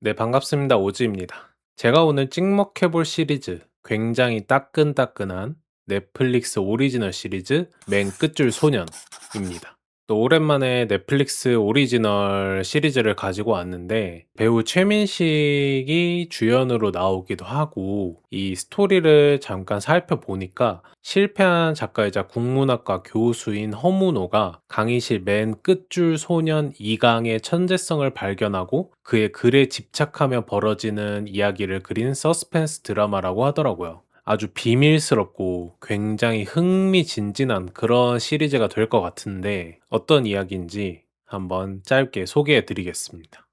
네, 반갑습니다. 오즈입니다. 제가 오늘 찍먹해볼 시리즈, 굉장히 따끈따끈한 넷플릭스 오리지널 시리즈 맨 끝줄 소년입니다. 또 오랜만에 넷플릭스 오리지널 시리즈를 가지고 왔는데 배우 최민식이 주연으로 나오기도 하고 이 스토리를 잠깐 살펴보니까 실패한 작가이자 국문학과 교수인 허문호가 강의실 맨 끝줄 소년 이강의 천재성을 발견하고 그의 글에 집착하며 벌어지는 이야기를 그린 서스펜스 드라마라고 하더라고요. 아주 비밀스럽고 굉장히 흥미진진한 그런 시리즈가 될 것 같은데 어떤 이야기인지 한번 짧게 소개해 드리겠습니다.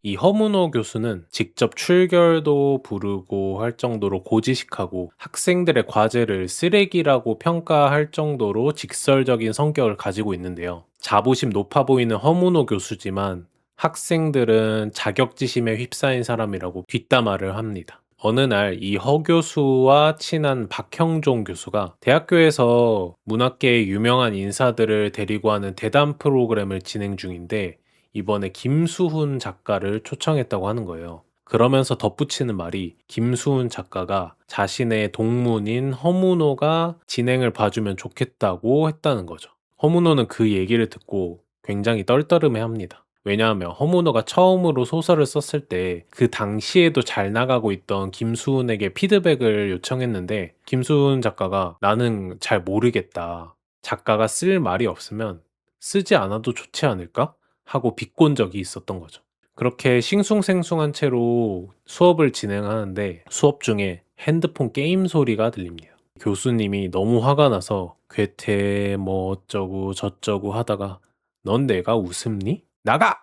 이 허문호 교수는 직접 출결도 부르고 할 정도로 고지식하고 학생들의 과제를 쓰레기라고 평가할 정도로 직설적인 성격을 가지고 있는데요. 자부심 높아 보이는 허문호 교수지만 학생들은 자격지심에 휩싸인 사람이라고 뒷담화를 합니다. 어느 날 이 허 교수와 친한 박형종 교수가 대학교에서 문학계의 유명한 인사들을 데리고 하는 대담 프로그램을 진행 중인데 이번에 김수훈 작가를 초청했다고 하는 거예요. 그러면서 덧붙이는 말이 김수훈 작가가 자신의 동문인 허문호가 진행을 봐주면 좋겠다고 했다는 거죠. 허문호는 그 얘기를 듣고 굉장히 떨떠름해 합니다. 왜냐하면 허문호가 처음으로 소설을 썼을 때 그 당시에도 잘 나가고 있던 김수훈에게 피드백을 요청했는데 김수훈 작가가 나는 잘 모르겠다. 작가가 쓸 말이 없으면 쓰지 않아도 좋지 않을까? 하고 비꼰 적이 있었던 거죠. 그렇게 싱숭생숭한 채로 수업을 진행하는데 수업 중에 핸드폰 게임 소리가 들립니다. 교수님이 너무 화가 나서 괴테 뭐 어쩌고 저쩌고 하다가 넌 내가 웃음니? 나가!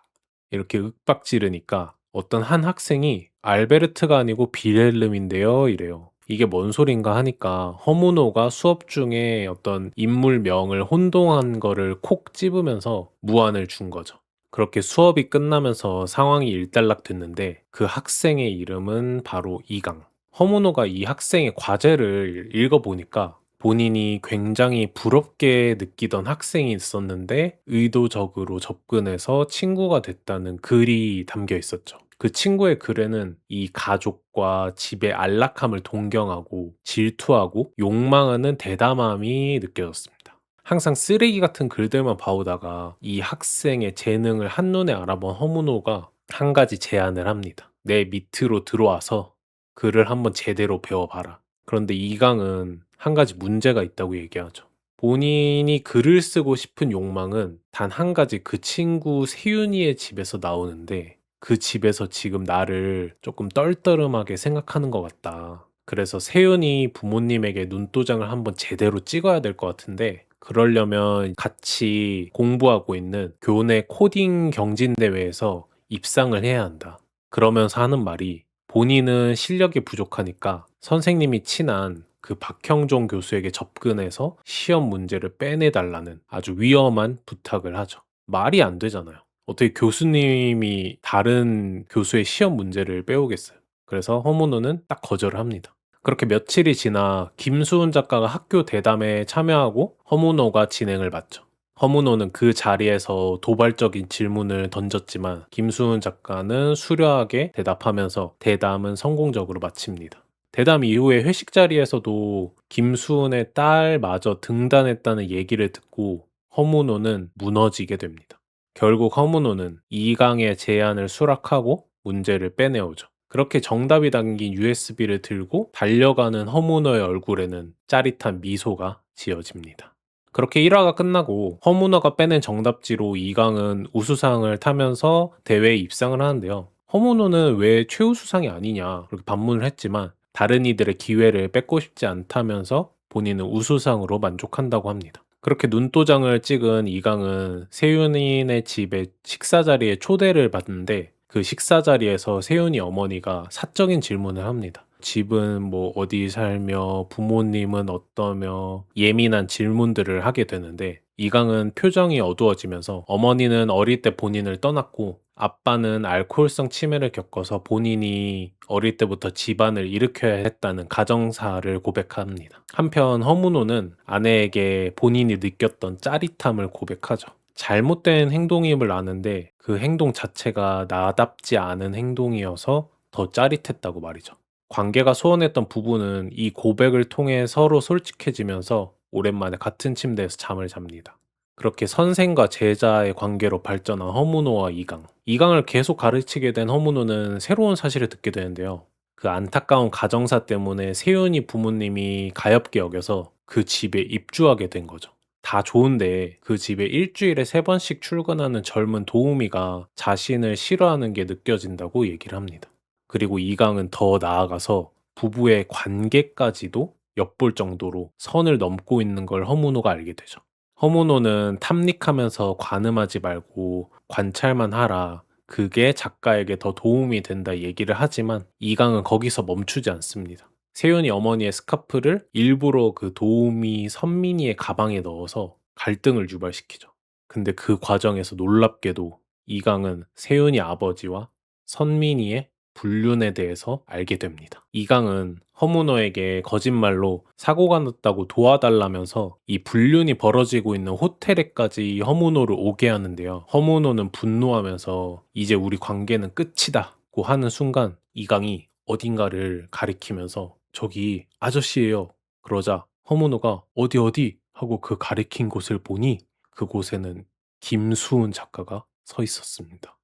이렇게 윽박 지르니까 어떤 한 학생이 알베르트가 아니고 빌헬름인데요 이래요. 이게 뭔 소린가 하니까 허문호가 수업 중에 어떤 인물명을 혼동한 거를 콕 집으면서 무안을 준 거죠. 그렇게 수업이 끝나면서 상황이 일단락됐는데 그 학생의 이름은 바로 이강. 허문호가 이 학생의 과제를 읽어보니까 본인이 굉장히 부럽게 느끼던 학생이 있었는데 의도적으로 접근해서 친구가 됐다는 글이 담겨 있었죠. 그 친구의 글에는 이 가족과 집의 안락함을 동경하고 질투하고 욕망하는 대담함이 느껴졌습니다. 항상 쓰레기 같은 글들만 봐오다가 이 학생의 재능을 한눈에 알아본 허문호가 한 가지 제안을 합니다. 내 밑으로 들어와서 글을 한번 제대로 배워봐라. 그런데 이강은 한 가지 문제가 있다고 얘기하죠. 본인이 글을 쓰고 싶은 욕망은 단 한 가지 그 친구 세윤이의 집에서 나오는데 그 집에서 지금 나를 조금 떨떠름하게 생각하는 것 같다. 그래서 세윤이 부모님에게 눈도장을 한번 제대로 찍어야 될 것 같은데 그러려면 같이 공부하고 있는 교내 코딩 경진대회에서 입상을 해야 한다. 그러면서 하는 말이 본인은 실력이 부족하니까 선생님이 친한 그 박형종 교수에게 접근해서 시험 문제를 빼내달라는 아주 위험한 부탁을 하죠. 말이 안 되잖아요. 어떻게 교수님이 다른 교수의 시험 문제를 빼오겠어요. 그래서 허문호는 딱 거절을 합니다. 그렇게 며칠이 지나 김수훈 작가가 학교 대담에 참여하고 허문호가 진행을 맡죠. 허문호는 그 자리에서 도발적인 질문을 던졌지만 김수훈 작가는 수려하게 대답하면서 대담은 성공적으로 마칩니다. 대담 이후에 회식 자리에서도 김수훈의 딸마저 등단했다는 얘기를 듣고 허문호는 무너지게 됩니다. 결국 허문호는 이강의 제안을 수락하고 문제를 빼내오죠. 그렇게 정답이 담긴 USB를 들고 달려가는 허문호의 얼굴에는 짜릿한 미소가 지어집니다. 그렇게 1화가 끝나고 허문호가 빼낸 정답지로 이강은 우수상을 타면서 대회에 입상을 하는데요. 허문호는 왜 최우수상이 아니냐 그렇게 반문을 했지만 다른 이들의 기회를 뺏고 싶지 않다면서 본인은 우수상으로 만족한다고 합니다. 그렇게 눈도장을 찍은 이강은 세윤이네 집에 식사 자리에 초대를 받는데 그 식사 자리에서 세윤이 어머니가 사적인 질문을 합니다. 집은 뭐 어디 살며 부모님은 어떠며 예민한 질문들을 하게 되는데 이강은 표정이 어두워지면서 어머니는 어릴 때 본인을 떠났고 아빠는 알코올성 치매를 겪어서 본인이 어릴 때부터 집안을 일으켜야 했다는 가정사를 고백합니다. 한편 허문호는 아내에게 본인이 느꼈던 짜릿함을 고백하죠. 잘못된 행동임을 아는데 그 행동 자체가 나답지 않은 행동이어서 더 짜릿했다고 말이죠. 관계가 소원했던 부부는 이 고백을 통해 서로 솔직해지면서 오랜만에 같은 침대에서 잠을 잡니다. 그렇게 선생과 제자의 관계로 발전한 허문호와 이강. 이강을 계속 가르치게 된 허문호는 새로운 사실을 듣게 되는데요. 그 안타까운 가정사 때문에 세윤이 부모님이 가엾게 여겨서 그 집에 입주하게 된 거죠. 다 좋은데 그 집에 일주일에 3번씩 출근하는 젊은 도우미가 자신을 싫어하는 게 느껴진다고 얘기를 합니다. 그리고 이강은 더 나아가서 부부의 관계까지도 엿볼 정도로 선을 넘고 있는 걸 허문호가 알게 되죠. 허문호는 탐닉하면서 관음하지 말고 관찰만 하라. 그게 작가에게 더 도움이 된다 얘기를 하지만 이강은 거기서 멈추지 않습니다. 세윤이 어머니의 스카프를 일부러 그 도우미 선민이의 가방에 넣어서 갈등을 유발시키죠. 근데 그 과정에서 놀랍게도 이강은 세윤이 아버지와 선민이의 불륜에 대해서 알게 됩니다. 이강은 허문호에게 거짓말로 사고가 났다고 도와달라면서 이 불륜이 벌어지고 있는 호텔에까지 허문호를 오게 하는데요. 허문호는 분노하면서 이제 우리 관계는 끝이다고 하는 순간 이강이 어딘가를 가리키면서 저기 아저씨예요. 그러자 허문호가 어디 어디 하고 그 가리킨 곳을 보니 그곳에는 김수훈 작가가 서 있었습니다.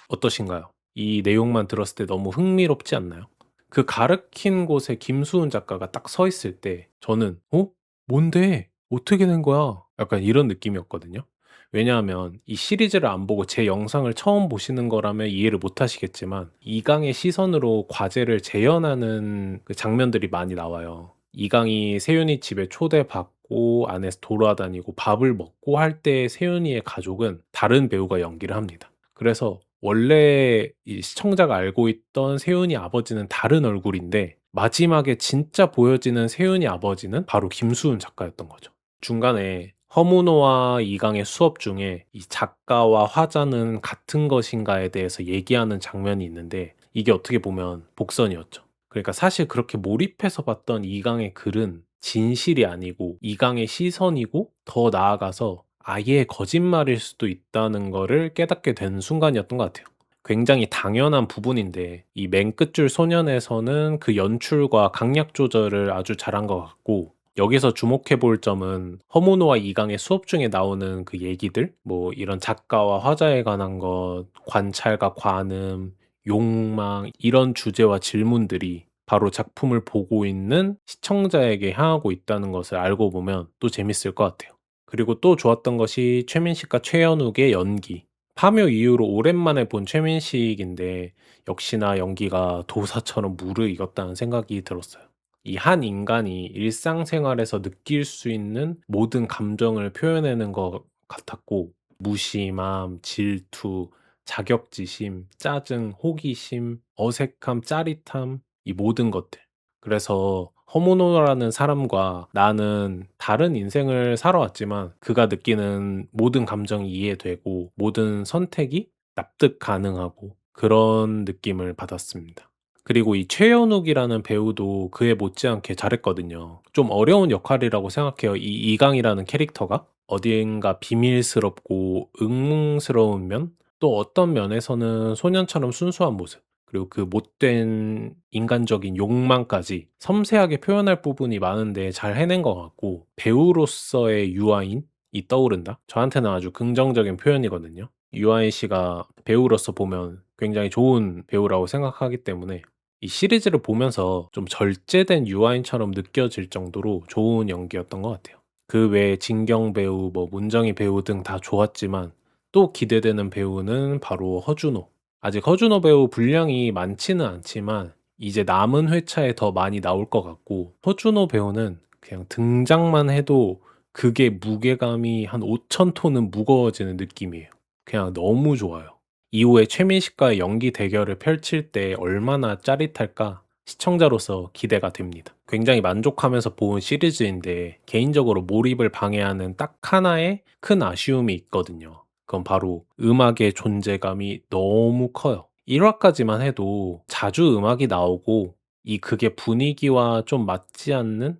어떠신가요? 이 내용만 들었을 때 너무 흥미롭지 않나요? 그 가르친 곳에 김수훈 작가가 딱 서 있을 때 저는 '어? 뭔데? 어떻게 된 거야?' 약간 이런 느낌이었거든요. 왜냐하면 이 시리즈를 안 보고 제 영상을 처음 보시는 거라면 이해를 못 하시겠지만 이강의 시선으로 과제를 재현하는 그 장면들이 많이 나와요. 이강이 세윤이 집에 초대받고 안에서 돌아다니고 밥을 먹고 할 때 세윤이의 가족은 다른 배우가 연기를 합니다. 그래서 원래 이 시청자가 알고 있던 세윤이 아버지는 다른 얼굴인데 마지막에 진짜 보여지는 세윤이 아버지는 바로 김수훈 작가였던 거죠. 중간에 허문호와 이강의 수업 중에 이 작가와 화자는 같은 것인가에 대해서 얘기하는 장면이 있는데 이게 어떻게 보면 복선이었죠. 그러니까 사실 그렇게 몰입해서 봤던 이강의 글은 진실이 아니고 이강의 시선이고 더 나아가서 아예 거짓말일 수도 있다는 거를 깨닫게 된 순간이었던 것 같아요. 굉장히 당연한 부분인데 이 맨 끝줄 소년에서는 그 연출과 강약 조절을 아주 잘한 것 같고 여기서 주목해 볼 점은 허문호와 이강의 수업 중에 나오는 그 얘기들 뭐 이런 작가와 화자에 관한 것, 관찰과 관음, 욕망 이런 주제와 질문들이 바로 작품을 보고 있는 시청자에게 향하고 있다는 것을 알고 보면 또 재밌을 것 같아요. 그리고 또 좋았던 것이 최민식과 최현욱의 연기. 파묘 이후로 오랜만에 본 최민식인데 역시나 연기가 도사처럼 무르익었다는 생각이 들었어요. 이 한 인간이 일상생활에서 느낄 수 있는 모든 감정을 표현해낸 것 같았고 무심함, 질투, 자격지심, 짜증, 호기심, 어색함, 짜릿함 이 모든 것들. 그래서 허문호라는 사람과 나는 다른 인생을 살아왔지만 그가 느끼는 모든 감정이 이해되고 모든 선택이 납득 가능하고 그런 느낌을 받았습니다. 그리고 이 최연욱이라는 배우도 그에 못지않게 잘했거든요. 좀 어려운 역할이라고 생각해요. 이 이강이라는 캐릭터가 어딘가 비밀스럽고 응뭉스러운 면, 또 어떤 면에서는 소년처럼 순수한 모습, 그리고 그 못된 인간적인 욕망까지 섬세하게 표현할 부분이 많은데 잘 해낸 것 같고 배우로서의 유아인이 떠오른다? 저한테는 아주 긍정적인 표현이거든요. 유아인 씨가 배우로서 보면 굉장히 좋은 배우라고 생각하기 때문에 이 시리즈를 보면서 좀 절제된 유아인처럼 느껴질 정도로 좋은 연기였던 것 같아요. 그 외에 진경 배우, 뭐 문정희 배우 등 다 좋았지만 또 기대되는 배우는 바로 허준호. 아직 허준호 배우 분량이 많지는 않지만 이제 남은 회차에 더 많이 나올 것 같고 허준호 배우는 그냥 등장만 해도 그게 무게감이 한 5천 톤은 무거워지는 느낌이에요. 그냥 너무 좋아요. 이후에 최민식과의 연기 대결을 펼칠 때 얼마나 짜릿할까 시청자로서 기대가 됩니다. 굉장히 만족하면서 본 시리즈인데 개인적으로 몰입을 방해하는 딱 하나의 큰 아쉬움이 있거든요. 그건 바로 음악의 존재감이 너무 커요. 1 화까지만 해도 자주 음악이 나오고 이 극의 분위기와 좀 맞지 않는